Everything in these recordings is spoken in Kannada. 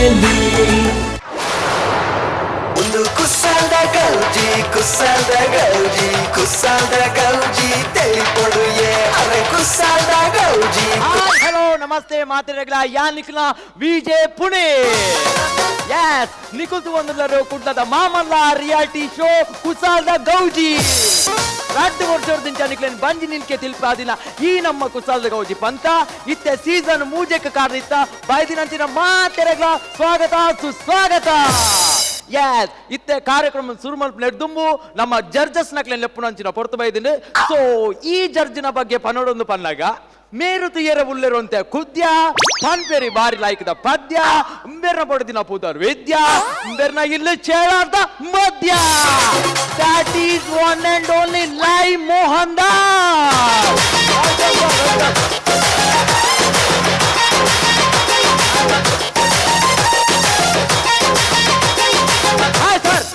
ಮೆಹಂದಿ ಒಂದು ಕುಸಾದ ಗೌಜಿ ಕುಸಾದ ಗೌಜಿ ಕುಸಾದ ಗೌಜಿ ತಿಳಿಕೊಡುಯೆ ಅರೆ ಕುಸಾದ ಗೌಜಿ. हेलो नमस्ते ಮಾತಿರಗಳ ಯಾ ನಿಖಿಲ ವಿಜೆ ಪುಣೆ ಯಸ್ ನಿಖಿಲ್ತು ಒಂದಲ್ಲರು ಕುಡ್ಲದ ಮಾಮಲ್ಲ ರಿಯಾಲಿಟಿ ಶೋ ಕುಸಾದ ಗೌಜಿ ರಾಜ್ಯ ವರ್ಷದಿಂದ ನಿಖಿಲನ್ ಬಂಜಿ ನಿಲ್ಕೆ ತಿಳ್ಪಾದಿನ ಈ ನಮ್ಮ ಕುಸಾದ ಗೌಜಿ ಪಂತ ಇತ್ತೆ ಸೀಸನ್ ಮೂಜೆಕ ಕಾರಣಿತ್ತ ಬೈದಿನಂಚಿನ ಮಾತಿರಗಳ ಸ್ವಾಗತ ಸುಸ್ವಾಗತ ಯಸ್ ಇತ್ತೆ ಕಾರ್ಯಕ್ರಮ ಸುರುಮಲ್ ನೆಡ್ದುಂಬು ನಮ್ಮ ಜಡ್ಜಸ್ ನಕ್ಲೆನ್ ಲೆಪ್ಪುನಂಚಿನ ಪೊರ್ತು ಬೈದಿನ ಸೊ ಈ ಜಡ್ಜಿನ ಬಗ್ಗೆ ಪನ್ನೋಡೊಂದು ಪನ್ನಾಗ ಮೇರು ತುಯರ ಉಳ್ಳೆರುವಂತೆ ಕುದ್ಯ ಪನ್ಪೇರಿ ಬಾರಿ ಲಾಯ್ಕದ ಪದ್ಯ ಬೆರ್ನ ಪಡೆದಿನ ಪೂತರ್ ವೇದ್ಯ ಬೆರ್ನ ಇಲ್ಲಿ ಚೇಳಾರ್ದ ಮಧ್ಯ that is one and only ಲೈ ಮೋಹನ್ ದಾಸ್. Hi sir.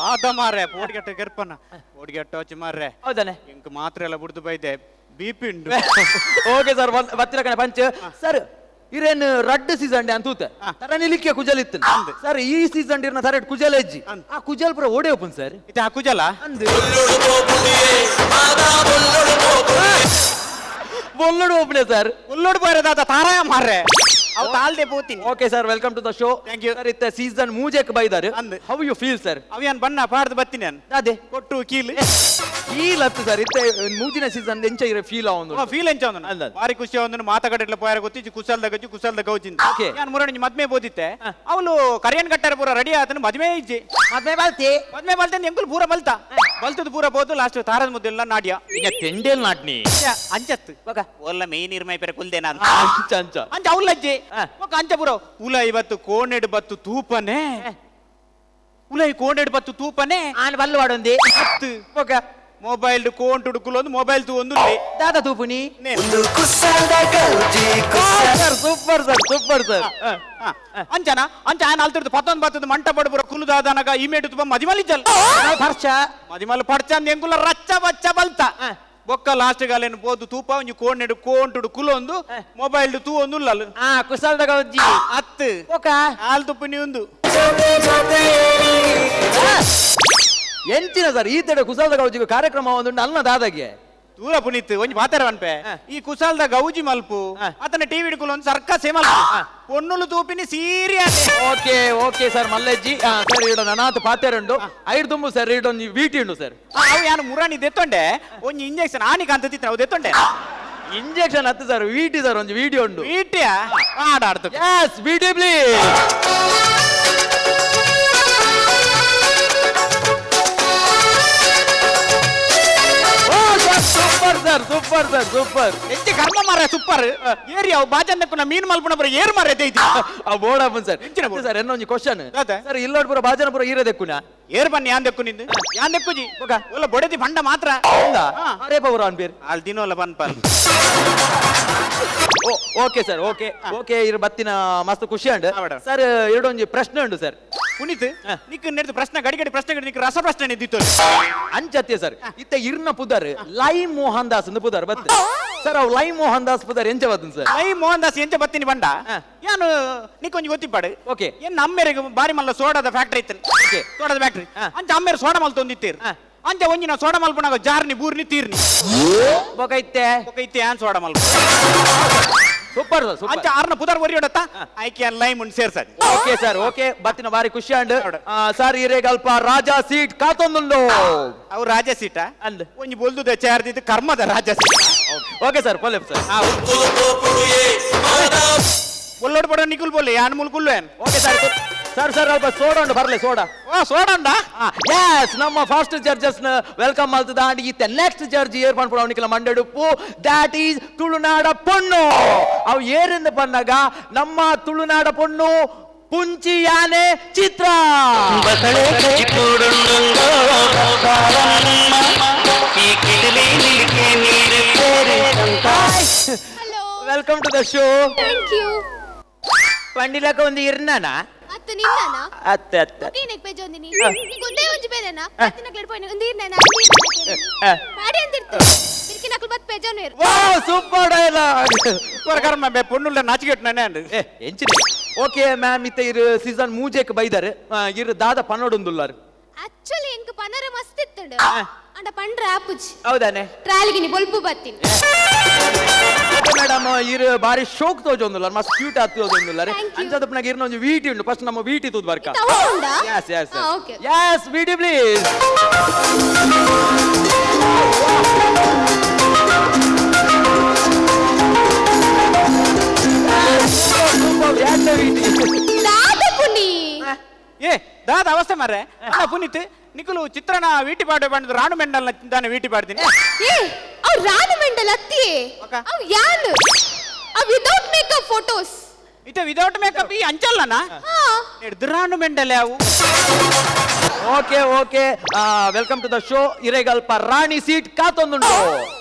ಆದ ಮಾರ್ರೆ ಪೋಡಿಗೆಟ್ಟ ಗೆರ್ಪನ ಪೋಡಿಗೆಟ್ಟ వచ్చి ಮಾರ್ರೆ ಹೌದಾನೆ ಇಂಕ ಮಾತ್ರ ಎಲ್ಲ ಬಿಡ್ದು ಬೈದೆ ಬಿಪಿ ಉಂಡು. ಓಕೆ ಸರ್ ಬತ್ತಿರ ಕಣೆ ಪಂಚ್ ಸರ್ ಇರೇನ್ ರಡ್ಡ್ ಸೀಸನ್ ಅಂತ ತರ ನಿಲಿಕ್ಕೆ ಕುಜಲ್ ಇತ್ತು ಸರ್ ಈ ಸೀಸನ್ ಇರ್ನ ಸರ್ ಕುಜಲ್ ಹೆಜ್ಜಿ ಆ ಕುಜಲ್ ಪುರ ಓಡಿ ಓಪನ್ ಸರ್ ಇದು ಹಾಕುಜಲ ಬೊಲ್ಲಡು ಓಪನೆ ಸರ್ ಉಲ್ಲೋಡು ಬರೋದಾದ ತಾರಾಯ ಮಾರ್ರೆ ಅವು ತಾಲ್ದೆ ಪೋತೀನಿ. Okay sir welcome to the show. Thank you. Sir ಇತ್ತ ಸೀಸನ್ ಮೂಜೆಕ್ ಬೈದಾರು ಅಂದ್. How you feel sir? ಅವಿಯನ್ ಬಣ್ಣ ಪಾಡ್ದು ಬತ್ತೀನಿ ನಾನು ಅದೇ ಕೊಟ್ಟು ಕೀಲ್ ಫೀಲ್ ಹತ್ತು ಸರ್ ಇತ್ತ ಮೂಜಿನ ಸೀಸನ್ ಎಂಚ ಇರೋ ಫೀಲ್ ಅವನು ಫೀಲ್ ಎಂಚ ಒಂದು ಅಂದ್. ಬಾರಿ ಖುಷಿ ಒಂದು ಮಾತಕಡೆಲ್ಲ ಪೋಯಾರ ಗೊತ್ತಿಚ್ಚಿ ಕುಸಲ್ದ ಗಜ್ಜಿ ಕುಸಲ್ದ ಗೌಜಿಂದ Okay. ನಾನು ಮುರಣಿ ಮದ್ಮೆ ಬೋದಿತ್ತೆ ಅವಳು ಕರಿಯನ್ ಕಟ್ಟರ ಪೂರ ರೆಡಿ ಆತನ ಮದ್ಮೆ ಇಜ್ಜಿ ಮದ್ವೆ ಬಾಲ್ತಿ ಮದ್ಮೆ ಬಲ್ತಂದ ಎಂಕುಲ್ ಪೂರ ಬಲ್ತ ಬಲ್ತದ ಪೂರ ಬೋದು ಲಾಸ್ಟ್ ತಾರದ ಮುದ್ದೆಲ್ಲ ನಾಡ್ಯ ಈಗ ತೆಂಡೇಲ್ ನಾಟ್ನಿ ಅಂಚತ್ತು ಒಲ್ಲ ಮೇನ್ ಇರ್ಮೈ ಪೆರ ಕುಲ್ದೆ ನಾನು ಅಂಚ ಅಂಚ ಅಂಚ ಅವಲ್ಲಜ್ಜಿ ಅಂಚ ಪುರ ಉಲ ಇವತ್ತು ಕೋಣೆಡು ಬತ್ತು ತೂಪನೆ ಉಲೈ ಕೋಣೆಡು ಬತ್ತು ತೂಪನೆ ಆನ್ ಬಲ್ಲು ವಾಡೊಂದಿ ಹತ್ತು ಓಕ ಮೊಬೈಲ್ ಕೋಣ್ ತುಡುಕುಲೊಂದು ಮೊಬೈಲ್ ತು ಒಂದು ದಾದ ತೂಪುನಿ ಒಂದು ಕುಸಾದ ಗೌಜಿ sir super sir super sir ಅಂಚನ ಅಂಚ ಆನ್ ಅಲ್ತಿರ್ದು ಪತ್ತೊಂದು ಬತ್ತದ ಮಂಟ ಬಡಬುರ ಕುಲುದಾದನಗ ಇಮೇಟು ತುಪ ಮದಿಮಲಿಜಲ್ ಹರ್ಷ ಮದಿಮಲ್ ಪಡ್ಚಂದ ಎಂಕುಲ ರಚ್ಚ ಬಚ್ಚ ಬಲ್ತ ಬೊಕ್ಕ ಲಾಸ್ಟ್ ಗಾಲೇನು ಬೋದು ತೂಪ ಒಂಜಿ ಕೋಣೆಡು ಕೋಂಟುಡು ಕುಲೊಂದು ಮೊಬೈಲ್ ತೂ ಒಂದು ಉಲ್ಲಲ್ ಕುಸಲ್ದ ಗೌಜಿ ಹತ್ತು ಓಕ ಹಾಲ್ ತುಪ್ಪನಿ ಒಂದು ಎಂಚಿನ ಸರ್ ಈ ತಡೆ ಕುಸಲ್ದ ಗೌಜಿಗೆ ಕಾರ್ಯಕ್ರಮ ಒಂದು ಅಲ್ಲ ದಾದಾಗೆ ದೂರ ಪುನೀತ್ ಒಂಜಿ ಪಾತರ ಅನ್ಪೆ ಈ ಕುಸಾಲ್ದ ಗೌಜಿ ಮಲ್ಪು ಆತನ ಟಿವಿ ಹಿಡ್ಕುಲು ಒಂದು ಸರ್ಕಸೆ ಮಲ್ಪು ಪೊನ್ನುಲು ತೂಪಿನಿ ಸೀರಿಯಸ್ ಓಕೆ ಓಕೆ ಸರ್ ಮಲ್ಲೆಜ್ಜಿ ಸರ್ ಇಡ ನನಾತ್ ಪಾತೆರುಂಡು ಐಡ್ ತುಂಬು ಸರ್ ಇಡೊಂದು ವೀಟಿ ಉಂಡು ಸರ್ ಅವು ಯಾನು ಮುರಾಣಿ ದೆತ್ತೊಂಡೆ ಒಂಜಿ ಇಂಜೆಕ್ಷನ್ ಆನಿಕ ಅಂತ ತಿತ್ತ ಅವು ದೆತ್ತೊಂಡೆ ಇಂಜೆಕ್ಷನ್ ಹತ್ತು ಸರ್ ವೀಟಿ ಸರ್ ಒಂದು ವಿಡಿಯೋ ಉಂಡು ಈಟಿಯ ಆಡಾಡ್ತು ಎಸ್ ವಿಟಿ please super sir super sir super ಎಂಚೆ ಕರ್ಮ ಮಾರ ಸೂಪರ್ ಏರಿ ಅವು ಬಾಜನ್ನಕ್ಕೂ ಮೀನ್ ಮಲ್ಪುನ ಬರ ಏರ್ ಮಾರ ಎದ್ದೈತಿ ಆ ಬೋರ್ಡ್ ಸರ್ ಎಂಚಿನ ಬೋರ್ಡ್? ಸರ್ ಇನ್ನೊಂದು ಕ್ವಶನ್ ಅದೇ? ಸರ್ ಇಲ್ಲೋಡ್ಪುರ ಬಾಜನಪುರ ಈರದೆಕ್ಕುನ ಏರ್ ಬನ್ನಿ ಯಾನ್ ದೆಕ್ಕು ನಿಂದು ಯಾನ್ ದೆಕ್ಕುಜಿ ಒಲ್ಲ ಬೊಡೆದಿ ಬಂಡ ಮಾತ್ರ ಅರೇ ಪವರ್ ಆನ್ ಬೇರ್ ಅಲ್ಲಿ ದಿನೋಲ್ಲ ಬನ್ಪಲ್ ಓಕೆ ಸರ್ ಓಕೆ ಓಕೆ ಇರು ಬತ್ತಿನ ಮಸ್ತ್ ಖುಷಿ ಉಂಡು ಹಾ, ಮೇಡಮ್. ಸರ್ ಎರಡೊಂದು ಪ್ರಶ್ನೆ ಉಂಡು ಸರ್ ಪುನೀತ್ ನಿಕ್ ನಡೆದು ಪ್ರಶ್ನೆ ಗಡಿಗಡಿ ಪ್ರಶ್ನೆ ನಿಕ್ ರಸ ಪ್ರಶ್ನೆ ನಿಂತಿತ್ತು ಅಂಚತ್ಯ ಸರ್ ಇತ್ತ ಇರ್ನ ಪುದರ್ ಲೈ ಮೋಹನ್ ದಾಸ್ ಅಂತ ಪುದರ್ ಬತ್ತ ಸರ್ ಅವು ಲೈ ಮೋಹನ್ ದಾಸ್ ಪುದರ್ ಎಂಚ ಬತ್ತನ್ ಸರ್ ಲೈ ಮೋಹನ್ ದಾಸ್ ಎಂಚ ಬತ್ತೀನಿ ಬಂಡ ಯಾನು ನಿಕ್ಕೊಂಜಿ ಗೊತ್ತಿಪ್ಪಾಡು ಓಕೆ ಏನ್ ಅಮ್ಮೇರಿಗೆ ಬಾರಿ ಮಲ್ಲ ಸೋಡದ ಫ್ಯಾಕ್ಟ್ರಿ ಇತ್ತು ಓಕೆ ಸೋಡದ ಫ್ಯಾಕ್ಟ್ರಿ ಅಂಚ ಅಮ್ಮೇರು ಸೋಡ ಮಲ್ ತಂದಿತ್ತೀರ್ ಅಂಚ ಒಂಜಿನ ಸೋಡ ಮಲ್ಪನಾಗ ಜಾರ್ನಿ ಬೂರ್ನಿ ತೀರ್ನಿ ಬೊಕೈತೆ ಇತ್ತೆ ಯಾನ್ ಸೋಡ ಮಲ್ಪ ಸೂಪರ್ ಸರ್ ಸೂಪರ್ ಅಂಚ ಆರ್ನ ಪುದರ್ ಒರಿಯೋಡತ್ತ ಐಕೆ ಅನ್ ಲೈ ಮುನ್ ಸೇರ್ಸದಿ ಓಕೆ ಸರ್ ಓಕೆ ಬತ್ತಿನ ಬಾರಿ ಖುಷಿ ಉಂಡು ಸರ್ ಇರೇಗಲ್ಪ ರಾಜಾ ಸೀಟ್ ಕಾತೊಂದುಂಡು ಅವು ರಾಜ ಸೀಟ ಅಂದ್ ಒಂಜಿ ಬೊಲ್ದುದ ಚಾರ್ದಿದ್ದು ಕರ್ಮದ ರಾಜ ಸೀಟ ಓಕೆ ಸರ್ ಪೊಲೆ ಸರ್ ಒಲ್ಲೋಡ್ ಬಡ ನಿಕುಲ್ ಬೋಲೆ ಯಾನ್ ಮುಲ್ಕುಲ್ಲು ಏನ್ ಓಕೆ ಸರ್ ಸರ್ ಸರ್ ಅಲ್ಪ ಸೋಡಾ ಉಂಡು ಬರ್ಲೆ ಸೋಡಾ ಓ ಸೋಡಂಡ ಎಸ್ ನಮ್ಮ ಫಸ್ಟ್ ಜಡ್ಜಸ್ ವೆಲ್ಕಮ್ ಮಾಡ್ತದ ಅಂಡ್ ಇತ್ತ ನೆಕ್ಸ್ಟ್ ಜಡ್ಜ್ ಏರ್ ಪನ್ಪುಡ ಅವನಿಕೆಲ್ಲ ಮಂಡೆಡುಪ್ಪು ದಾಟ್ ಈಸ್ ತುಳುನಾಡ ಪೊಣ್ಣು ಅವು ಏರಿಂದ ಬಂದಾಗ ನಮ್ಮ ತುಳುನಾಡ ಪೊಣ್ಣು ಪುಂಚಿ ಯಾನೆ Chitra welcome to the show thank you ಪಂಡಿಲಕ ಒಂದು ಇರ್ನಾನ ಅತ್ತ ನಿನ್ನನ ಅತ್ತೆ ಅತ್ತೆ ನೀನಕ್ ಪೇಜೊಂದಿನಿ ನಿಗೊಂದೇ ಒಂಜಿ ಬೇರೆನ ಅತ್ತಿನ ಕ್ಲೆಡ್ ಒಂದು ಇರ್ನೇನ ಮಾಡಿ ಅಂತಿರ್ತು ತಿರ್ಕಿ ನಕಲ್ ಬತ್ ಪೇಜೊನೇರ್ ವಾವ್ ಸೂಪರ್ ಡೈಲಾಗ್ ಸೂಪರ್ ಕರ್ಮ ಬೆ ಪೊನ್ನುಲ್ಲ ನಾಚಿಗೆಟ್ ನನೆ ಅಂಡ್ ಎಂಚಿನಿ ಓಕೆ ಮ್ಯಾಮ್ ಇತ್ತೆ ಇರು ಸೀಸನ್ ಮೂಜೆಕ್ ಬೈದಾರೆ ಇರು ದಾದ ಪನ್ನೊಡುಂದುಲ್ಲಾರು ಆಕ್ಚುಲಿ ಇಂಕ ಪನರ ಮಸ್ತ್ ಇತ್ತಂಡು ಅಂಡ ಪಂಡ್ರ ಆಪುಜಿ ಹೌದಾನೆ ಟ್ರಾಲಿಗೆ ನಿ ಬೊಲ್ಪು ಬತ್ತೀನಿ ಮೇಡಮ್ ಇರು ಬಾರಿ ಶೋಕ್ ತೋಜೊಂದುಲ್ಲಾರ ಮಸ್ತ್ ಕ್ಯೂಟ್ ಆತೋಜೊಂದುಲ್ಲಾರ Thank you. ಅಂಚದಪ್ಪನಾಗ ಇರ್ನ ಒಂದು ವೀಟಿ ಉಂಡು ಫಸ್ಟ್ ನಮ್ಮ ವೀಟಿ ತೂದ್ ಬರ್ಕ ತಗೊಂಡ ಯಸ್ ಯಸ್ ಓಕೆ ಯಸ್ ವೀಟಿ ಪ್ಲೀಸ್ ದಾದಪುನಿ ಏ ದಾದ ಅವಸ್ಥೆ ಮಾರ್ರೆ ಅಣ್ಣ ಪುನೀತ್ ನಿಖಲು ಚಿತ್ರಣ ವೀಟಿ ಪಾಡು ಬಂದು ರಾಣು ಮೆಂಡಲ್ ತಾನೆ ವೀಟಿ ಪಾಡ್ತೀನಿ ಏ ಅವ್ ರಾಣು ಮೆಂಡಲ್ ಅತ್ತಿ ಅಕ್ಕ. ಅವ್ ಯಾನು ಅವ್ ವಿದೌಟ್ ಮೇಕಪ್ ಫೋಟೋಸ್ ಇತ್ತೆ ವಿದೌಟ್ ಮೇಕಪ್ ಈ ಅಂಚಲ್ಲನ ಹಾ ಹಿಡ್ದು ರಾಣು ಮೆಂಡಲ್ ಯಾವು okay okay welcome to the show ಇರೆಗಲ್ಪ ರಾಣಿ ಸೀಟ್ ಕಾತೊಂದುಂಟು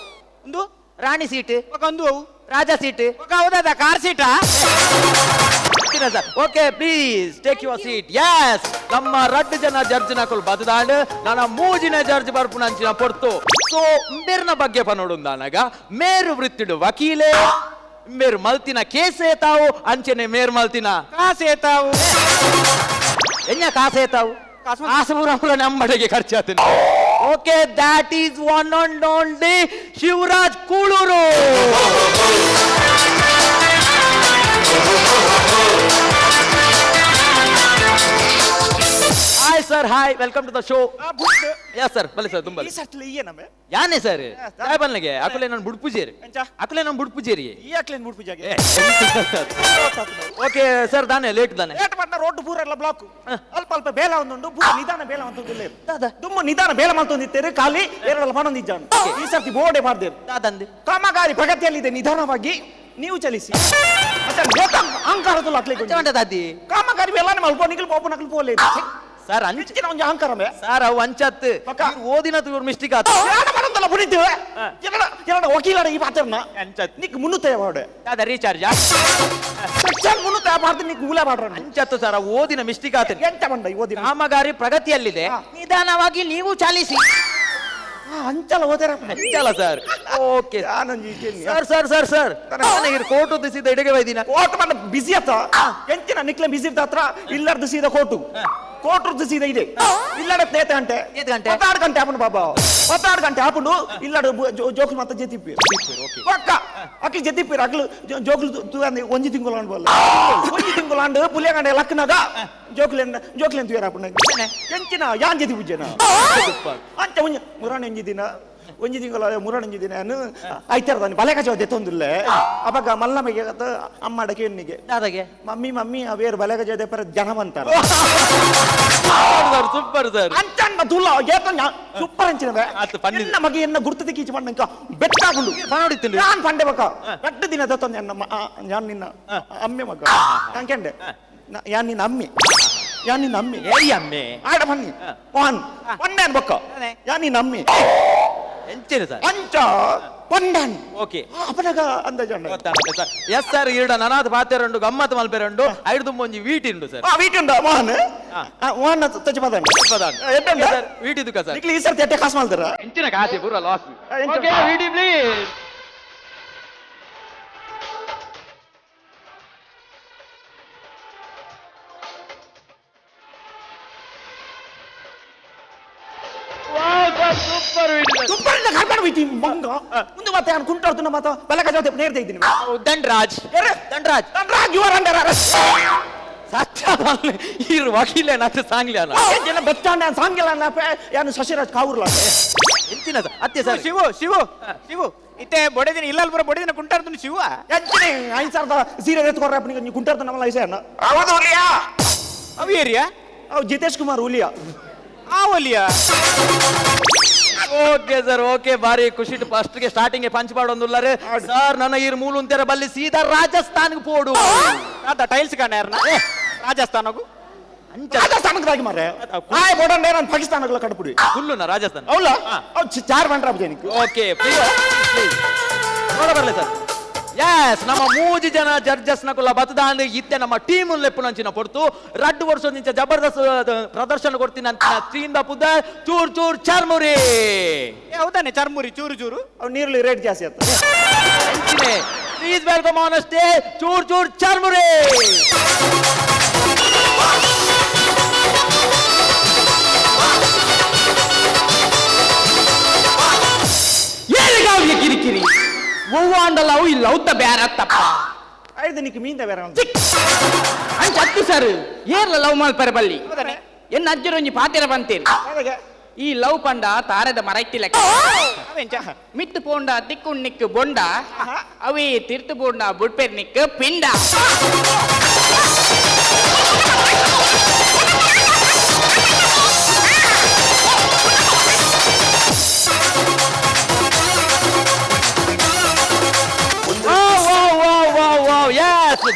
ಒಂದು ರಾಣಿ ಸೀಟ್ ఒక ಒಂದು ಅವು ರಾಜ ಸೀಟ್ ఒక ಹೌದಾ ಕಾರ್ ಸೀಟಾ sir okay please take your seat yes ನಮ್ಮ ರಡ್ಡು ಜನ ಜಡ್ಜ್ನ ಕೊಲ್ ಬದದಾಂಡ್ ನನ್ನ ಮೂಜಿನ ಜಡ್ಜ್ ಬರ್ಪುನಂಚಿನ ಪೊರ್ತು ಸೊ ಮೇರ್ನ ಬಗ್ಗೆ ಪನೋಡುಂದಾನಗ ಮೇರು ವೃತ್ತಿಡು ವಕೀಲೆ ಮೇರು ಮಲ್ತಿನ ಕೇಸೇ ತಾವು ಅಂಚೆನೆ ಮೇರು ಮಲ್ತಿನ ಕಾಸೇತಾವು ಎನ್ನ ಕಾಸೇ ತಾವು ಕಾಸಪುರ ನಮ್ಮಡೆಗೆ ಖರ್ಚಾತೀನಿ okay that is one and only Shivaraj Kulur hi sir hi welcome to the show yes sir ಬಲೆ ಸರ್ ತುಂಬಾ ಯಾನೆ ಸರ್ ಯಾಯ್ ಬನ್ನಿಗೆ ಅಕಲೆ ನಾನು ಬುಡ್ಪುಜೇರಿ ಅಕಲೆ ನಾನು ಬುಡ್ಪುಜೇರಿ ಓಕೆ ಸರ್ ದಾನೆ ಲೇಟ್ ದಾನೆ ರೋಡ್ ಪೂರ ಎಲ್ಲ ಬ್ಲಾಕ್ ಅಲ್ಪ ಅಲ್ಪ ಬೇಲ ಒಂದುಂಡು ಪೂರ ನಿಧಾನ ಬೇಲ ಅಂತಂದಿಲ್ಲ ತುಂಬ ನಿಧಾನ ಬೇಲ ಮಲ್ತೊಂದಿತ್ತೇರಿ ಖಾಲಿ ಎರಡಲ್ಲ ಮಾಡೊಂದಿದ್ದಾನೆ ಈ ಸರ್ತಿ ಬೋರ್ಡೆ ಮಾಡ್ದೇರು ದಾದಂದೆ ಕಾಮಗಾರಿ ಪ್ರಗತಿಯಲ್ಲಿದೆ ನಿಧಾನವಾಗಿ ನೀವು ಚಲಿಸಿ ಮತ್ತೆ ಅಹಂಕಾರದಲ್ಲಿ ಹಾಕ್ಲಿಕ್ಕೆ ದಾದಿ ಕಾಮಗಾರಿ ಬೇಲಾನೆ ಮಲ್ಪೋ ನಿಖಲ್ ಪೋಪು ನಕಲ್ ಪೋಲೆ ಸರ್ ಅಂಚ ಹೆಚ್ಚಿನ ಒಂದು ಅಹಂಕಾರವೇ ಸರ್ ಅವು ಅಂಚತ್ ಪಕ್ಕ. ಓದಿನ ತೂರ್ ಮಿಸ್ಟೇಕ್ ಆತ ಯಾರ ಮಾಡಂತಲ್ಲ ಬುಡಿತೀವಿ ಎರಡ ವಕೀಲರ ಈ ಪಾತ್ರನ ಅಂಚತ್ ನಿಕ್ ಮುನ್ನುತ್ತೆ ವಾಡೆ ದಾದ ರೀಚಾರ್ಜ್ ಸೆಕ್ಷನ್ ಮುನ್ನುತ್ತೆ ಪಾತ್ರ ನಿಕ್ ಮೂಲ ಮಾಡ್ರ ಅಂಚತ್ ಸರ್ ಓದಿನ ಮಿಸ್ಟೇಕ್ ಆತ ಎಂತ ಬಂದ ಈ ಓದಿನ ಕಾಮಗಾರಿ ಪ್ರಗತಿಯಲ್ಲಿದೆ ನಿಧಾನವಾಗಿ ನೀವು ಚಾಲಿಸಿ ಅಂಚಲ ಓದಾರ ಅಂಚಲ್ಲ sir okay Anand sir sir sir sir ನನಗೆ ಕೋಟು ದಿಸಿದ ಇಡೆಗೆ ಬೈದಿನ ಕೋರ್ಟ್ ಬಂದ ಬಿಸಿ ಆತ ಎಂಚಿನ ನಿಕ್ಲೆ ಬಿಸಿ ಇರ್ತ ಹತ್ರ ಇಲ್ಲರ್ದು ಸೀದಾ ಕೋರ್ಟು ಕೋರ್ಟ್ ಸೀದಾ ಇದೆ ಇಲ್ಲಡ ನೇತ ಗಂಟೆ ಏತ್ ಗಂಟೆ? 16 ಗಂಟೆ ಆಪುಂಡು ಬಾಬಾ 16 ಗಂಟೆ ಆಪುಂಡು ಇಲ್ಲಡ ಜೋಕುಲು ಮತ್ತೆ ಜೆತಿಪ್ಪಿ ಪಕ್ಕ ಅಕ್ಲಿ ಜೆತಿಪ್ಪಿರ ಅಕ್ಲು ಜೋಕುಲು ತುಗಂದಿ ಒಂಜಿ ತಿಂಗಳು ಅನ್ಬಲ್ಲ ಒಂಜಿ ತಿಂಗಳು ಅಂಡು ಪುಲಿಯಂಗಂಡೆ ಲಕ್ಕನಾಗ ಜೋಕುಲೆನ್ ತುಯರ ಆಪುಂಡು ಎಂಚಿನ ಯಾನ್ ಜೆತಿ ಪೂಜೆನ ಅಂಚ ಒಂಜಿ ತಿಂಗಳ ಮುರಣಿ ದಿನ ಐತಾರದಾನೆ ಬಲೆ ಕಚವದೆ ತೊಂದಿಲ್ಲ ಅವಾಗ ಮಲ್ಲಮಗೆ ಅಮ್ಮಡ ಕೇಳಿಗೆ ದಾದಾಗೆ ಮಮ್ಮಿ ಮಮ್ಮಿ ಅವೇರು ಬಲೆ ಕಚವದೆ ಪರ ಜನ ಬಂತಾರ ಸೂಪರ್ ಸರ್ ಅಂಚನ್ನ ತುಲ್ಲ ಏತನ್ನ ಸೂಪರ್ ಅಂಚಿನವೆ ಆತು ಪನ್ನಿದೆ. ಎನ್ನ ಮಗೆ ಎನ್ನ ಗುರ್ತದ ಕೀಚಿ ಪಣ್ಣಂಕ ಬೆಟ್ಟಾಗುಂಡು ಪನೋಡಿತ್ತಿಂಡು ನಾನ್ ಪಂಡೆ ಬಕ ಗಟ್ಟ ದಿನ ದತ್ತೊಂದು ನಾನು ನಿನ್ನ ಅಮ್ಮೆ ಮಗ ಕಂಕೆಂಡೆ ಯಾನ್ ನಿನ್ನ ಅಮ್ಮಿ ಯಾನ್ ನಿನ್ನ ಅಮ್ಮಿ ಏಯ್ ಅಮ್ಮೆ ಆಡ ಬನ್ನಿ ಪೊನ್ನೆ ಅನ್ಬಕ್ಕ ಯಾನ್ ನಿನ್ನ ಅಮ್ಮಿ ಎಂಚೇನು ಸರ್ ಅಂಚ ಪೊಂಡನ್ ಓಕೆ ಅಪನಗ ಅಂದಾಜಂಡ ಎಸ್ ಸರ್ ಇರಡ ನನಾದ ಪಾತೆರಂಡು ಗಮ್ಮತ್ ಮಲ್ಪೆರಂಡು ಐದು ತುಂಬ ಒಂಜಿ ವೀಟಿಂಡು ಸರ್ ವೀಟುಂಡ ಮೋಹನ್ ಮೋಹನ್ ತಚ್ಚ ಪದ ಸರ್ ವೀಟಿದುಕ ಸರ್ ನಿಕ್ಲಿ ಈ ಸರ್ತಿ ಎಟ್ಟೆ ಕಾಸು ಮಾಡ್ತಾರ ಎಂಚಿನ ಕಾಸೆ ಪೂರ ಲಾಸ್ ಎಂಚಿನ ಓಕೆ ವೀಟಿ ಪ್ಲೀಸ್ ಸೂಪರ್ ವೀಟಿ ತುಪ್ಪರಿಂದ ಕರ್ಕೊಂಡು ಹೋಯ್ತಿ ಮಂಗ ಮುಂದೆ ಮತ್ತೆ ನಾನು ಕುಂಟಾಡ್ತು ಮತ್ತೆ ಬೆಲೆ ಕಜಾವತೆ ನೇರ್ತಾ ಇದ್ದೀನಿ ದಂಡರಾಜ್ ದಂಡರಾಜ್ ರಾಜ್ ಯುವರ್ ಅಂಡರ್ ಸತ್ಯ ಇರು ವಕೀಲೆ ನತ್ತೆ ಸಾಂಗ್ಲಿ ಅಲ್ಲ ಜನ ಬೆಚ್ಚಾಂಡ ಸಾಂಗಿಲ್ಲ ಯಾನು ಶಶಿರಾಜ್ ಕಾವುರ್ಲ ಎಂಚಿನ ಸರ್ ಅತ್ತೆ ಸರ್ ಶಿವು ಶಿವು ಶಿವು ಇತ್ತೆ ಬೊಡೆದಿನ ಇಲ್ಲಲ್ ಬರೋ ಬೊಡೆದಿನ ಕುಂಟಾಡ್ತೀನಿ ಶಿವ ಎಂಚಿನಿ 5,000 ಸೀರೆ ಎತ್ಕೊಡ್ರೆ ಅಪ್ಪನಿಗೆ ನೀವು ಕುಂಟಾಡ್ತು ನಮ್ಮಲ್ಲ ಐಸೆ ಹೌದು ಹುಲಿಯಾ ಅವು ಏರಿಯಾ ಅವು ಜಿತೇಶ್ ಕುಮಾರ್ ಹುಲಿಯಾ ಆ ಒಲಿಯಾ ಓಕೆ ಸರ್ ಓಕೆ ಬಾರಿ ಖುಷಿ ಫಸ್ಟ್ ಗೆ ಸ್ಟಾರ್ಟಿಂಗ್ ಪಂಚ್ ಮಾಡೋದಿಲ್ಲ ಸರ್ ನನ್ನ ಈ ಮೂಲ ಅಂತರ ಬಲ್ಲಿ ಸೀದಾ ರಾಜಸ್ಥಾನ್ಗೆ ಪೋಡು ಅದ ಟೈಲ್ಸ್ ಕಾಣ ಯಾರನ್ನ ರಾಜಸ್ಥಾನಗೂ ರಾಜಸ್ಥಾನಕ್ಕೆ ಮಾರೆ ಆಯ್ ಬೋಡಂಡೆ ನಾನು ಪಾಕಿಸ್ತಾನಗಳ ಕಡಪುಡಿ ಫುಲ್ಲುನ ರಾಜಸ್ಥಾನ ಹೌಲ್ಲ ಅವು ಚಾರ್ ಬಂಡ್ರ ಜನಕ್ಕೆ ಓಕೆ ನೋಡ ಬರ್ಲಿ ಸರ್ ಎಸ್ ನಮ್ಮ ಮೂಜಿ ಜನ ಜಡ್ಜಸ್ ನಕುಲ್ಲ ಬತ್ತದಾಂಡ್ ಇತ್ತೆ ನಮ್ಮ ಟೀಮ್ ಲೆಪ್ಪುನಂಚಿನ ಪೊರ್ತು 2 ವರ್ಷ ನಿಂಚ ಜಬರ್ದಸ್ತ್ ಪ್ರದರ್ಶನ ಕೊಡ್ತೀನಿ ಅಂತ ತ್ರೀಂದ ಪುದ ಚೂರ್ ಚೂರ್ ಚರ್ಮುರಿ ಹೌದಾನೆ ಚರ್ಮುರಿ ಚೂರು ಚೂರು ಅವು ನೀರುಳ್ಳಿ ರೇಟ್ ಜಾಸ್ತಿ ಆಗ್ತದೆ ಎಂಚಿನೆ Please welcome on stage Chur Chur Charmure. ಏನಿಗಾವ್ಯ ಕಿರಿಕಿರಿ ಹೂವು ಅಂಡಲ್ಲವು ಇಲ್ಲ ಉತ್ತ ಬ್ಯಾರತ್ತಪ್ಪ ಐದು ನಿಕ್ಕೆ ಮೀಂದ ಬೇರೆ ಅಂಚತ್ತು ಸರ್ ಏರ್ಲ ಲವ್ ಮಲ್ಪರ ಬಲ್ಲಿ ಎನ್ನ ಅಜ್ಜರೊಂಜಿ ಪಾತಿರ ಬಂತೇರಿ ಈ ಲವ್ ಪಂಡ ತಾರದ ಮರೈತಿ ಲೆಕ್ಕ ಮಿತ್ತು ಪೋಂಡ ತಿಕ್ಕುಣ್ ನಿಕ್ಕು ಬೊಂಡ ಅವೇ ತಿರ್ತು ಪೋಂಡ ಬುಡ್ಪೇರ್ ನಿಕ್ಕು ಪಿಂಡ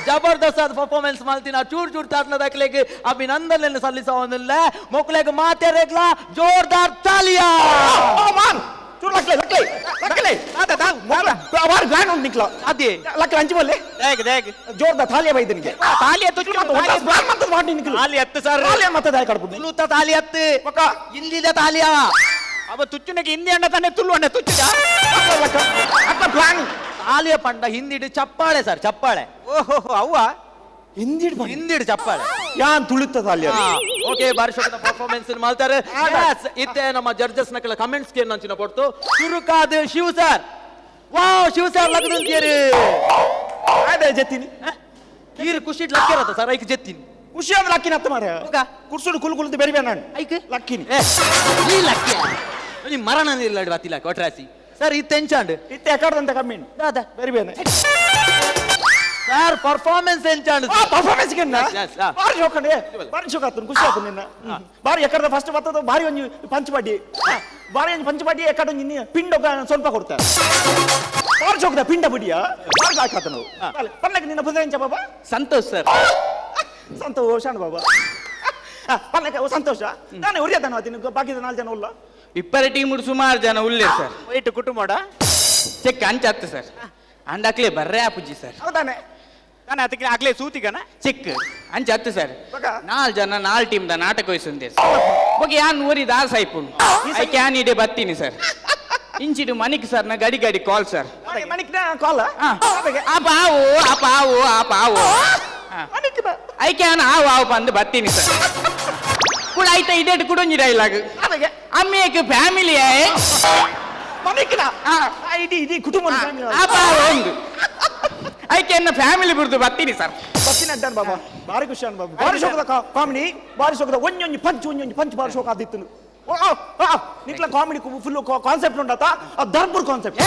ಜಬರ್ದಸ್ತ್ ಪರ್ಫಾರ್ಮೆನ್ಸ್ ಮಾಡ್ತೀನಿ ಚೂರ್ ಚೂರ್ ತಾಟ್ನ ದಾಖಲೆಗೆ ಅಭಿನಂದನೆ ಸಲ್ಲಿಸೋದಿಲ್ಲ ಮಕ್ಕಳಿಗೆ ಮಾತೇರೆಗ್ಲ ಜೋರ್ದಾರ್ ತಾಲಿಯಾ ಚೂರು ಲಕ್ಲೆ ಲಕ್ಲೆ ಲಕ್ಲೆ ಬಾರ್ ಗ್ಲಾನ್ ಉಂಟು ನಿಕ್ಲ ಅದೇ ಲಕ್ಲೆ ಅಂಚಿ ಬಲ್ಲೆ ಜೋರ್ದ ತಾಲಿಯ ಬೈದ ನಿಗೆ ತಾಲಿ ಎತ್ತು ಮಾಡಿ ನಿಕ್ಲು ತಾಲಿ ಎತ್ತು ಸರ್ ತಾಲಿಯ ಮತ್ತೆ ದಾಯ ಕಡ್ಬೋದು ತುಳುತ್ತ ತಾಲಿ ಎತ್ತು ಇಲ್ಲಿದೆ ತಾಲಿಯಾ ಅವ ತುಚ್ಚುನಿಗೆ ಹಿಂದಿ ಅಣ್ಣ ತಾನೆ ತುಳು ಅಣ್ಣ ತುಚ್ಚುಗ ಅಕ್ಕ ಪ್ಲಾನ್ ತಾಲಿಯ ಪಂಡ ಹಿಂದಿಡು ಚಪ್ಪಾಳೆ ಸರ್ ಚಪ್ಪಾಳೆ ಓಹೋ ಅವ್ವ ಹಿಂದಿಡು ಚಪ್ಪಾಳೆ ಯಾನ್ ತುಳುತ್ತ ತಾಲಿಯ ಓಕೆ ಬಾರಿ ಶೋಕದ ಪರ್ಫಾರ್ಮೆನ್ಸ್ ಮಾಡ್ತಾರೆ ಇತ್ತೆ ನಮ್ಮ ಜಡ್ಜಸ್ ನಕಲ ಕಮೆಂಟ್ಸ್ ಗೆ ನಂಚಿನ ಕೊಡ್ತು ಶುರುಕಾದ Shiva sir wow Shiva sir ಲಗ್ನಂತೀರಿ ಅದೇ ಜೆತ್ತೀನಿ ಕೀರ್ ಖುಷಿ ಲಕ್ಕಿರತ್ತ ಸರ್ ಐಕ್ ಜೆತ್ತೀನಿ ಖುಷಿ ಅಂದ್ರೆ ಲಕ್ಕಿನ ಅತ್ತ ಮಾರ ಕುರ್ಸುಡು ಕುಲ್ ಕುಲ್ದು ಬೆರಿಬೇ ನಾನು ಐಕ್ ಲಕ್ಕಿನಿ ನೀ ಲಕ್ಕಿ ನೀ ಮರಣ ಇಲ್ಲ ಬತ್ತಿಲ್ಲ ಕೊಟ್ರಾಸಿ ಸರ್ ಇದು ಎಂಚಾಂಡ್ ಇತ್ತೆ ಎಕಡದಂತ ಕಮ್ಮಿ ದಾದಾ ಬೆರಿಬೇನೆ ಸರ್ ಪರ್ಫಾರ್ಮೆನ್ಸ್ ಎಂಚಾಂಡ್ ಪರ್ಫಾರ್ಮೆನ್ಸ್ ಗೆ Yes, ah. ಬಾರಿ ಶೋಕಂಡೆ ಬಾರಿ ಶೋಕ ಆತನು ಖುಷಿ ಆತನು ನಿನ್ನ ಬಾರಿ ಎಕಡದ ಫಸ್ಟ್ ಬತ್ತದ ಬಾರಿ ಒಂಜಿ ಪಂಚಪಾಡಿ ಬಾರಿ ಒಂಜಿ ಪಂಚಪಾಡಿ ಎಕಡ ಒಂಜಿ ಪಿಂಡ ಸ್ವಲ್ಪ ಕೊಡ್ತಾರೆ ಬಾರಿ ಶೋಕದ ಪಿಂಡ ಬಿಡಿಯ ಬಾರಿ ಹಾಕಾತನು ಪನ್ನಕ್ಕೆ ನಿನ್ನ ಬುದ್ಧ ಎಂಚ ಬಾಬಾ ಸಂತೋಷ್ ಸರ್ ಸಂತೋಷ ಅಣ್ಣ ಬಾಬಾ ಪನ್ನಕ್ಕೆ ಸಂತೋಷ ನಾನು ಉರಿಯತನ ಆತೀನಿ ಬಾಕಿದ 4 ಜನ ಉಲ್ಲ ಇಪ್ಪರ ಟೀಮ್ ಸುಮಾರು ಜನ ಉಳ್ಳೇ ಸರ್ ವೈಟ್ ಕುಟುಂಬಡ ಚೆಕ್ ಅಂಚತ್ತು ಸರ್ ಅಂಡಕ್ಲೆ ಬರ್ರೆ ಆಪುಜಿ ಸರ್ ಹೌದಾನೆ ನಾನು ಅದಕ್ಕೆ ಆಗ್ಲೇ ಸೂತಿಗನ ಚೆಕ್ ಅಂಚತ್ತು ಸರ್ ಬಗ 4 ಜನ 4 ಟೀಮ್ ದ ನಾಟಕ ವಹಿಸುಂದೆ ಬಗ್ಗೆ ಯಾನ್ ಊರಿ ದಾರ್ ಸಾಯ್ಪುಂಡು ಐ ಕ್ಯಾನ್ ಇಡೆ ಬತ್ತೀನಿ ಸರ್ ಇಂಚಿಡು ಮನಿಕ್ ಸರ್ ನ ಗಡಿ ಗಡಿ ಕಾಲ್ ಸರ್ ಮನಿಕ್ನ ಕಾಲ ಆ ಪಾವು ಮನಿಕ್ನ ಐ ಕ್ಯಾನ್ ಆವು ಬಂದು ಬತ್ತೀನಿ ಸರ್ ಕೂಡ ಐತೆ ಇಡೇಟ್ ಕುಡೊಂಜಿ ಡೈಲಾಗ್ ಅದಕ್ಕೆ ಅಮ್ಮೇಕ್ ಫ್ಯಾಮಿಲಿ ಮನಿಕ್ನ ಇಡೀ ಕುಟುಂಬ ಆ ಪಾವು ಒಂದು ಐ ಕ್ಯಾನ್ ಫ್ಯಾಮಿಲಿ ಬುರ್ದು ಬತ್ತೀನಿ ಸರ್ ಬತ್ತಿನ ಅಡ್ಡನ್ ಬಾಬಾ ಬಾರಿ ಖುಷಿ ಅನ್ ಬಾಬಾ ಬಾರಿ ಶೋಕದ ಕಾಮಿಡಿ ಬಾರಿ ಶೋಕದ ಒಂಜೊಂಜಿ ಪಂಚ್ ಬಾರಿ ಶೋಕ ಆದಿತ್ತು ನಿಕ್ಲ ಕಾಮಿಡಿ ಫುಲ್ ಕಾನ್ಸೆಪ್ಟ್ ಉಂಟತ ದರ್ಬುರ್ ಕಾನ್ಸೆಪ್ಟ್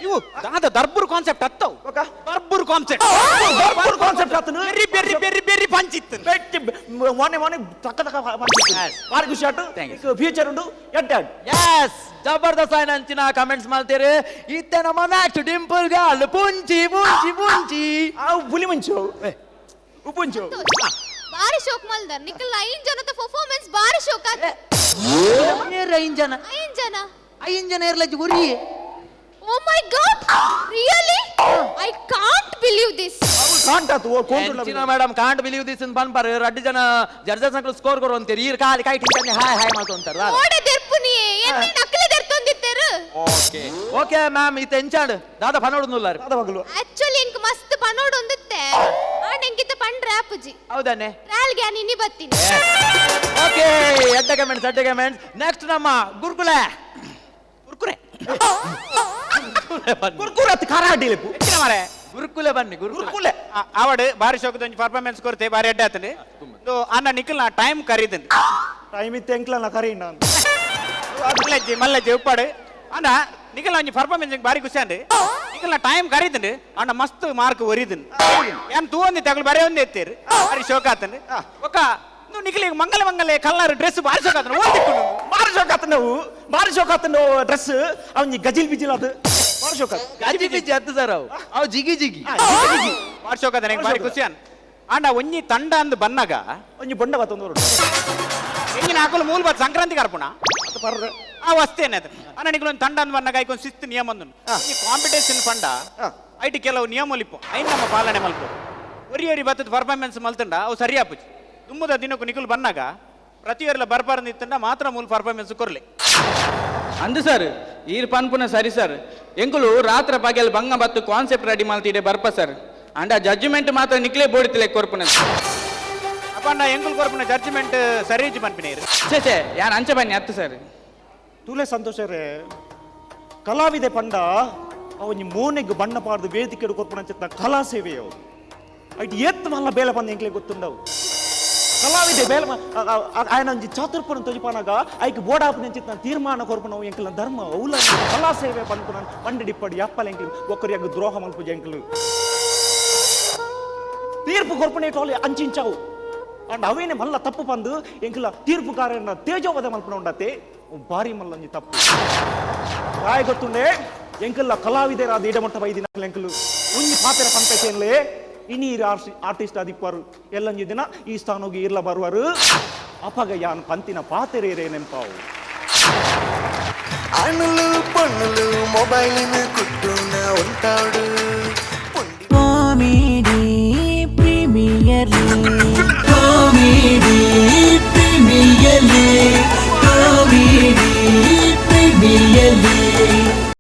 ಇವು ದಾದ ದರ್ಬುರ್ ಕಾನ್ಸೆಪ್ಟ್ ಹತ್ತವು ದರ್ಬುರ್ ಕಾನ್ಸೆಪ್ಟ್ ದರ್ಬುರ್ ಕಾನ್ಸೆಪ್ಟ್ ಆತನು ಬೆರ್ರಿ ಪಂಚಿತ್ತು ಮೊನ್ನೆ ತಕ್ಕ ಪಂಚಿತ್ತು ಬಾರಿ ಖುಷಿ ಆಟು ಫ್ಯೂಚರ್ ಉಂಟು ಎಡ್ ಎಸ್ ಜಬರ್ದಸ್ತ್ ಆಯ್ನ ಅಂಚಿನ ಕಮೆಂಟ್ಸ್ ಮಾಡ್ತೀರಿ ಇತ್ತೆ ನಮ್ಮ ನೆಕ್ಸ್ಟ್ ಡಿಂಪಲ್ ಗಾಲ್ ಪುಂಚಿ ಬುಲಿ ಮುಂಚು ಉಪುಂಚು ಬಾರಿ ಶೋಕ್ ಮಲ್ದರ್ ನಿಖಲ್ 5 ಜನದ ಪರ್ಫಾರ್ಮೆನ್ಸ್ ಬಾರಿ ಶೋಕ್ ಆತ ಐನ್ ಜನ 5 ಜನ ಇರ್ಲಜ್ಜಿ ಗುರಿ oh my god really I can't believe this can't ಆತು ಅಂಚಿನ ಮೇಡಮ್ ಕಾಂಟ್ ಬಿಲೀವ್ ದಿಸ್ ಇನ್ ಬನ್ಪರ್ ರಡ್ಡು ಜನ ಜಡ್ಜಸ್ ನಕಲ್ ಸ್ಕೋರ್ ಕೊರು ಅಂತೀರಿ ಈರ್ ಕಾಲಿ ಕೈ ಟಿಂಚನೆ ಹಾಯ್ ಮಾಡ್ಕೊಂತಾರ ಓಡೆ ದೆರ್ಪುನಿಯೆ ಎನ್ನಿ ನಕಲಿ ದೆರ್ತೊಂದಿತ್ತೆರು ಓಕೆ ಮ್ಯಾಮ್ ಇತ್ತೆ ಎಂಚಾಂಡ್ ದಾದ ಪನೋಡುನುಲ್ಲಾರ ಅದವಾಗಲು ಆಕ್ಚುಲಿ ಇಂಕ ಮಸ್ತ್ ಪನೋಡ್ ಒಂದಿತ್ತೆ ಆಂಡ್ ಎಂಕಿತ ಪಂಡ್ರೆ ಆಪುಜಿ ಹೌದಾನೆ ಟ್ರಯಲ್ ಗೆ ನಿನ್ನಿ ಬತ್ತೀನಿ ಓಕೆ ಎಡ್ಡ ಕಮೆಂಟ್ಸ್ ನೆಕ್ಸ್ಟ್ ನಮ್ಮ ಗುರುಕುಲೆ ಕುರ್ಕುರೆ ಖಾರ ಅಡ್ಡಿಲೆಪ್ಪು ಮಾರೆ ಗುರುಕುಲೆ ಬನ್ನಿ ಗುರುಕುಲೆ ಅವಡು ಬಾರಿ ಶೋಕದ ಒಂಜಿ ಪರ್ಫಾರ್ಮೆನ್ಸ್ ಕೊರ್ತೆ ಬಾರಿ ಅಡ್ಡ ಆತನೆ ಅನ್ನ ನಿಖಿಲ್ ನಾ ಟೈಮ್ ಕರೀತಂದು ಟೈಮ್ ಇತ್ತು ಎಂಕ್ಲ ಕರಿ ನಾನು ಮಲ್ಲಜ್ಜಿ ಉಪ್ಪಾಡು ಅಣ್ಣ ನಿಖಿಲ್ ಒಂಜಿ ಪರ್ಫಾರ್ಮೆನ್ಸ್ ಬಾರಿ ಖುಷಿ ಅಂಡ್ ನಿಖಿಲ್ ನಾ ಟೈಮ್ ಕರೀತಂಡು ಅಣ್ಣ ಮಸ್ತ್ ಮಾರ್ಕ್ ಒರಿದನ್ ಏನ್ ತೂ ಒಂದಿ ತಗೊಳ್ ಬರೇ ಒಂದೇ ಎತ್ತೀರಿ ಬಾರಿ ಶೋಕ ಆತಂಡು ಒಕ್ಕ ನಿಖಿಲಿಗೆ ಮಂಗಲ ಕಲರ್ ಡ್ರೆಸ್ ಬಾರಿ ಶೋಕ ಆತನ ಓದಿಕೊಂಡು ಬಾರಿ ಶೋಕ ಆತನ ಡ್ರೆಸ್ ಅವನಿ ಗಜಿಲ್ ಬಿಜಿಲ್ ಅದು ಬಾರಿ ಶೋಕ ಗಜಿ ಬಿಜಿ ಹತ್ತು ಸರ್ ಅವು ಜಿಗಿ ಬಾರಿ ಶೋಕ ಆತ ಬಾರಿ ಖುಷಿ ಅನ್ ಅಣ್ಣ ಒಂಜಿ ತಂಡ ಅಂದ್ ಬನ್ನಗ ಒಂಜಿ ಬೊಂಡ ಬತ್ತೊಂದು ಎಂಗಿನ ಹಾಕಲು ಮೂಲ ಬತ್ ಸಂಕ್ರಾಂತಿ ಕರ್ಪುಣ ಪರ್ರೆ ಆ ವಸ್ತೇನೆ ಅದು ಅಣ್ಣ ನಿಖಿಲ್ ತಂಡ ಅಂದ್ ಬನ್ನಗ ಐಕೊಂದು ಶಿಸ್ತು ನಿಯಮ ಅಂದು ಈ ಕಾಂಪಿಟೇಷನ್ ಪಂಡ ಐಟಿ ಕೆಲವು ನಿಯಮಲಿಪ್ಪು ಐನ್ ನಮ್ಮ ಪಾಲನೆ ಮಲ್ಪು ಒರಿ ಬತ್ತದ ಪರ್ಫಾರ್ಮೆನ್ಸ್ ಮಲ್ತಂಡ ಅವು ಸರಿ ಆಪುಜಿ ತುಂಬದ ದಿನಕ್ಕೂ ನಿಖಿಲ್ ಬನ್ನಾಗ ಪ್ರತಿಯೊರ್ಲ ಬರ್ಬಾರ್ದು ಇತ್ತಂಡ ಮಾತ್ರ ಮೂಲ ಪರ್ಫಾರ್ಮೆನ್ಸ್ ಕೊರ್ಲಿ ಅಂದು ಸರ್ ಈರ್ ಪನ್ಪುನ ಸರಿ ಸರ್ ಎಂಕುಲು ರಾತ್ರ ಪಗಲ್ ಬಂಗ ಬತ್ತು ಕಾನ್ಸೆಪ್ಟ್ ರೆಡಿ ಮಾಡ್ತಿದೆ ಬರ್ಪ ಸರ್ ಅಂಡ ಜಡ್ಜ್ಮೆಂಟ್ ಮಾತ್ರ ನಿಕ್ಲೇ ಬೋಡಿತಿಲೆ ಕೊರ್ಪುನ ಅಪ್ಪಣ್ಣ ಎಂಕುಲ್ ಕೊರ್ಪುನ ಜಡ್ಜ್ಮೆಂಟ್ ಸರಿ ಇಜ್ಜಿ ಮನ್ಪಿನೀರು ಚೇ ಯಾನ್ ಅಂಚ ಬನ್ನಿ ಅತ್ತು ಸರ್ ತೂಲೆ ಸಂತೋಷರೇ ಕಲಾವಿದೆ ಪಂಡ ಅವನಿ ಮೋನೆಗ್ ಬಣ್ಣ ಪಾಡ್ದು ವೇದಿಕೆ ಕೊರ್ಪುನ ಕಲಾ ಸೇವೆಯವು ಐಟ್ ಎತ್ತು ಮಲ್ಲ ಬೇಲೆ ಪಂದ ಎಂಕ್ಲೆ ಗೊತ್ತುಂಡವು ಕಲಾವಿದೆ ಬೇಲೆ ఆయన చాతుర్పురం తొజిపానగ ఐకి బోడాపున చిత్త తీర్మాన కొరపున ఎంకల ధర్మ ఔల కళా సేవే పనుకున పండిడిప్పడి అప్పల ఎంకలు ఒక్కరి యొక్క ద్రోహం అల్పు ఎంకలు తీర్పు కొరపునేటోళ్ళు అంచించావు అండ్ అవేనే మళ్ళా తప్పు పందు ఎంకల తీర్పు కారణ తేజోవద మల్పున ఉండతే భారీ మల్లంజి తప్పు రాయ ಗೊತ್ತುಂಡೆ ಎಂಕಲ್ಲ ಕಲಾವಿದೆ ರಾದ ಇಡಮಟ್ಟ ಬೈದಿನ ಎಂಕಲು ಉಂಜಿ ಪಾತ್ರ ಪಂಪೇಚೇನ್ಲೆ ಇನಿ ಆರ್ಟಿಸ್ಟ್ ಆದಿಪ್ಪರು ಎಲ್ಲಂಜಿ ದಿನ ಈ ಸ್ಥಾನೋಗಿ ಇರ್ಲ ಬರುವರು ಅಪಗ ಯಾನ್ ಪಂತಿನ ಪಾತೆರೇರೆ ನೆಂಪಾವು అణులు పన్నులు మొబైల్ కుట్టున ఉంటాడు